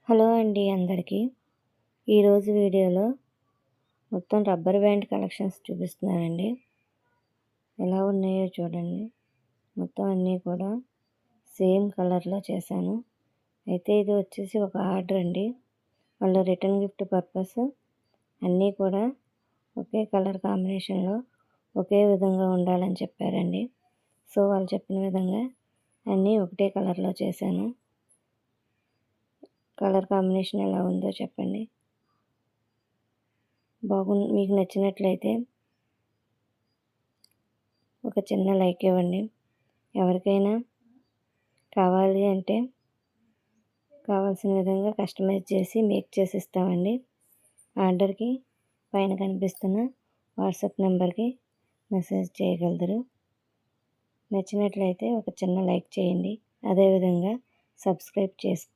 Hello అండి అందరికీ. ఈరోజు వీడియోలో మొత్తం రబ్బర్ బ్యాండ్ కలెక్షన్స్ చూపిస్తున్నానండి. ఎలా ఉన్నాయో చూడండి. మొత్తం అన్నీ కూడా సేమ్ కలర్లో చేశాను. అయితే ఇది వచ్చేసి ఒక ఆర్డర్ అండి. వాళ్ళ రిటర్న్ గిఫ్ట్ పర్పస్ అన్నీ కూడా ఒకే కలర్ కాంబినేషన్లో ఒకే విధంగా ఉండాలని చెప్పారండి. సో వాళ్ళు చెప్పిన విధంగా అన్నీ ఒకటే కలర్లో చేశాను. కలర్ కాంబినేషన్ ఎలా ఉందో చెప్పండి. మీకు నచ్చినట్లయితే ఒక చిన్న లైక్ ఇవ్వండి. ఎవరికైనా కావాలి అంటే కావాల్సిన విధంగా కస్టమైజ్ చేసి మేక్ చేసి ఇస్తామండి. ఆర్డర్కి పైన కనిపిస్తున్న వాట్సాప్ నెంబర్కి మెసేజ్ చేయగలరు. నచ్చినట్లయితే ఒక చిన్న లైక్ చేయండి. అదేవిధంగా సబ్స్క్రైబ్ చేసుకోండి.